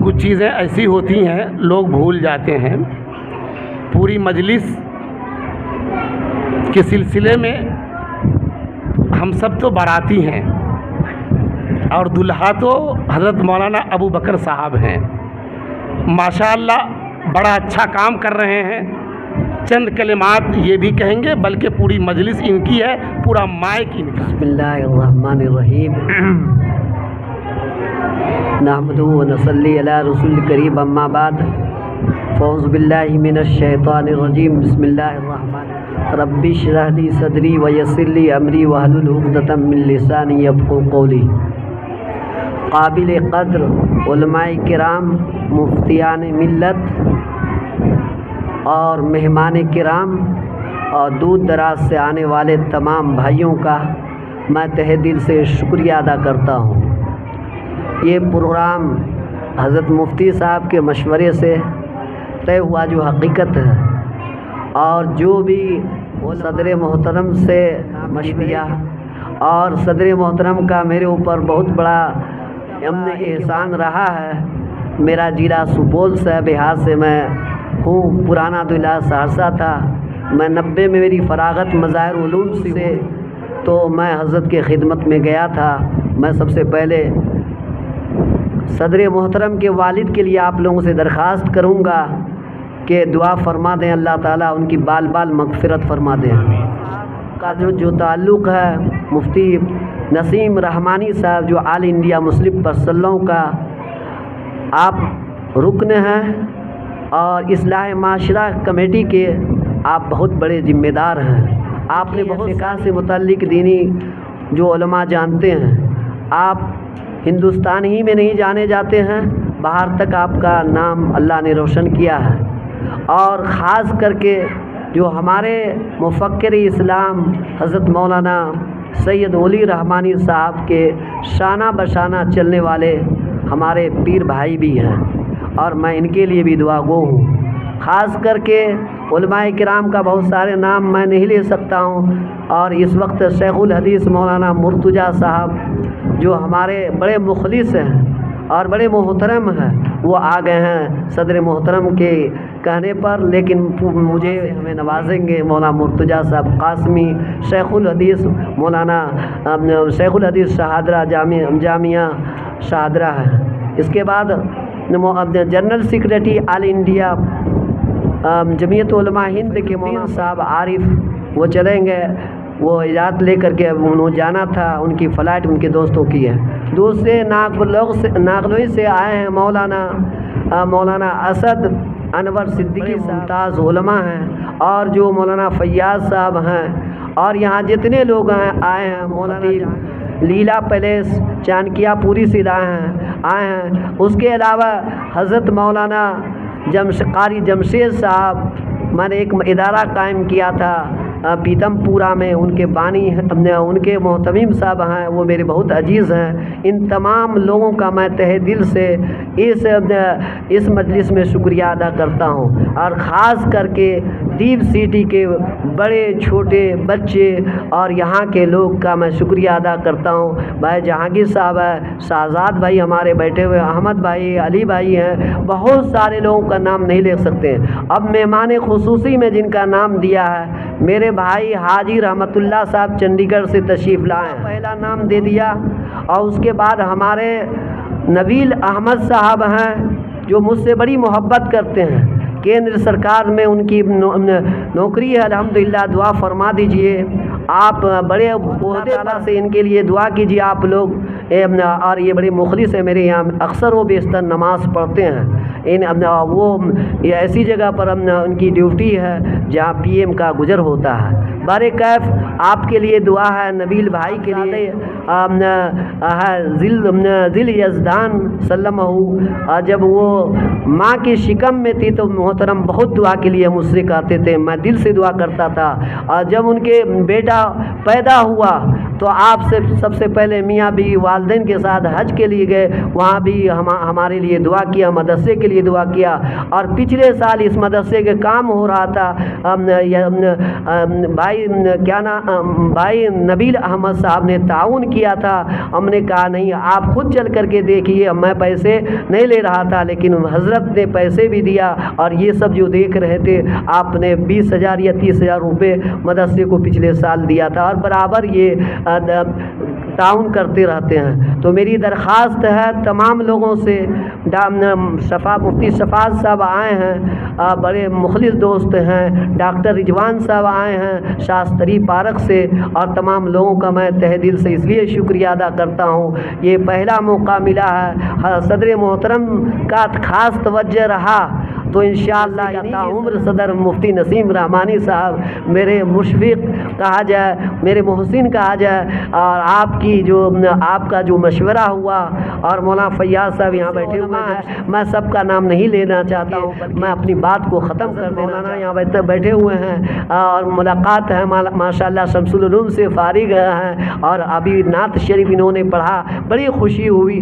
کچھ چیزیں ایسی ہوتی ہیں لوگ بھول جاتے ہیں. پوری مجلس کے سلسلے میں ہم سب تو باراتی ہیں اور دلہا تو حضرت مولانا ابو بکر صاحب ہیں. ماشاءاللہ بڑا اچھا کام کر رہے ہیں. چند کلمات یہ بھی کہیں گے بلکہ پوری مجلس ان کی ہے, پورا مائک ان کا. بسم اللہ الرحمن الرحیم. نحمدہ و نصلی علی رسول کریم. اما بعد فاعوذ باللہ من الشیطان الرجیم. بسم اللہ الرحمن الرحیم. رب اشرح لی صدری ویسر لی امری واحلل عقدۃ من لسانی یفقہوا قولی. قابل قدر علماء کرام, مفتیان ملت اور مہمان کرام اور دور دراز سے آنے والے تمام بھائیوں کا میں تہہ دل سے شکریہ ادا کرتا ہوں. یہ پروگرام حضرت مفتی صاحب کے مشورے سے طے ہوا جو حقیقت ہے, اور جو بھی صدر محترم سے مشورہ اور صدر محترم کا میرے اوپر بہت بڑا احسان رہا ہے. میرا ضلع سپول سے بہار سے میں ہوں, پرانا ضلع سہرسہ تھا. میں 90 میں میری فراغت مظاہر علوم سے تو میں حضرت کے خدمت میں گیا تھا. میں سب سے پہلے صدر محترم کے والد کے لیے آپ لوگوں سے درخواست کروں گا کہ دعا فرما دیں, اللہ تعالیٰ ان کی بال بال مغفرت فرما دیں. کا جو تعلق ہے مفتی نسیم رحمانی صاحب جو آل انڈیا مسلم پرسنلوں کا آپ رکن ہیں اور اصلاح معاشرہ کمیٹی کے آپ بہت بڑے ذمہ دار ہیں. آپ نے بہت فقہ سے متعلق دینی جو علماء جانتے ہیں, آپ ہندوستان ہی میں نہیں جانے جاتے ہیں, باہر تک آپ کا نام اللہ نے روشن کیا ہے. اور خاص کر کے جو ہمارے مفکر اسلام حضرت مولانا سید ولی رحمانی صاحب کے شانہ بشانہ چلنے والے ہمارے پیر بھائی بھی ہیں, اور میں ان کے لیے بھی دعا گو ہوں. خاص کر کے علماء کرام کا بہت سارے نام میں نہیں لے سکتا ہوں, اور اس وقت شیخ الحدیث مولانا مرتضیٰ صاحب جو ہمارے بڑے مخلص ہیں اور بڑے محترم ہیں, وہ آ گئے ہیں صدر محترم کے کہنے پر, لیکن مجھے ہمیں نوازیں گے مولانا مرتضیٰ صاحب قاسمی, شیخ الحدیث مولانا شیخ الحدیث شہادرہ جامعہ شہادرہ ہے. اس کے بعد جنرل سیکریٹری آل انڈیا جمعیت علماء ہند کے مولانا صاحب عارف, وہ چلیں گے, وہ اجازت لے کر کے انہوں جانا تھا, ان کی فلائٹ ان کے دوستوں کی ہے. دوسرے ناگلوئی سے آئے ہیں مولانا اسد انور صدیقی ممتاز علماء ہیں, اور جو مولانا فیاض صاحب ہیں, اور یہاں جتنے لوگ آئے ہیں مولانا لیلا پیلیس چانکیہ پوری سے آئے ہیں. اس کے علاوہ حضرت مولانا قاری جمشید صاحب, میں نے ایک ادارہ قائم کیا تھا پیتم پورا میں, ان کے بانی ان کے محتمم صاحب ہیں, وہ میرے بہت عزیز ہیں. ان تمام لوگوں کا میں تہہ دل سے اس مجلس میں شکریہ ادا کرتا ہوں, اور خاص کر کے دیپ سٹی کے بڑے چھوٹے بچے اور یہاں کے لوگ کا میں شکریہ ادا کرتا ہوں. بھائی جہانگیر صاحب ہے, شہزاد بھائی ہمارے بیٹھے ہوئے, احمد بھائی, علی بھائی ہیں, بہت سارے لوگوں کا نام نہیں لے سکتے. اب مہمان خصوصی میں جن کا نام دیا ہے, میرے بھائی حاجی رحمت اللہ صاحب چنڈی گڑھ سے تشریف لائے, پہلا نام دے دیا. اور اس کے بعد ہمارے نبیل احمد صاحب ہیں جو مجھ سے بڑی محبت کرتے ہیں, کیندر سرکار میں ان کی نوکری ہے الحمدللہ. دعا فرما دیجئے, آپ بڑے عہدے سے ان کے لیے دعا کیجیے آپ لوگ. اور یہ بڑے مخلص ہیں میرے یہاں, اکثر و بیشتر نماز پڑھتے ہیں. وہ ایسی جگہ پر ان کی ڈیوٹی ہے جہاں پی ایم کا گزر ہوتا ہے. بارے کیف آپ کے لیے دعا ہے, نبیل بھائی کے لیے ذل یزدان سلمہ, جب وہ ماں کی شکم میں تھی تو محترم بہت دعا کے لیے مجھ سے کہتے تھے, میں دل سے دعا کرتا تھا. اور جب ان کے بیٹا پیدا ہوا تو آپ سے سب سے پہلے میاں بھی والدین کے ساتھ حج کے لیے گئے, وہاں بھی ہمارے لیے دعا کیا, مدرسے کے لیے دعا کیا. اور پچھلے سال اس مدرسے کے کام ہو رہا تھا, بھائی کیا بھائی نبیل احمد صاحب نے تعاون کیا تھا. ہم نے کہا نہیں آپ خود چل کر کے دیکھیے, میں پیسے نہیں لے رہا تھا لیکن حضرت نے پیسے بھی دیا, اور یہ سب جو دیکھ رہے تھے آپ نے 20,000 یا 30,000 روپے مدرسے کو پچھلے سال دیا تھا, اور برابر یہ تعاون کرتے رہتے ہیں. تو میری درخواست ہے تمام لوگوں سے, مفتی شفاعت صاحب آئے ہیں, بڑے مخلص دوست ہیں, ڈاکٹر رضوان صاحب آئے ہیں شاستری پارک سے, اور تمام لوگوں کا میں تہ دل سے اس لیے شکریہ ادا کرتا ہوں. یہ پہلا موقع ملا ہے, صدر محترم کا خاص توجہ رہا تو انشاءاللہ عمر صدر مفتی نسیم رحمانی صاحب, میرے مشفق کہا جائے, میرے محسن کہا جائے, اور آپ کا جو مشورہ ہوا, اور مولانا فیاض صاحب یہاں بیٹھے ہوئے ہیں, میں سب کا نام نہیں لینا چاہتا ہوں, میں اپنی بات کو ختم کر دینا. مولانا یہاں بیٹھے ہوئے ہیں, اور ملاقات ہے ماشاءاللہ شمس العلوم سے فارغ ہیں, اور ابھی نعت شریف انہوں نے پڑھا, بڑی خوشی ہوئی.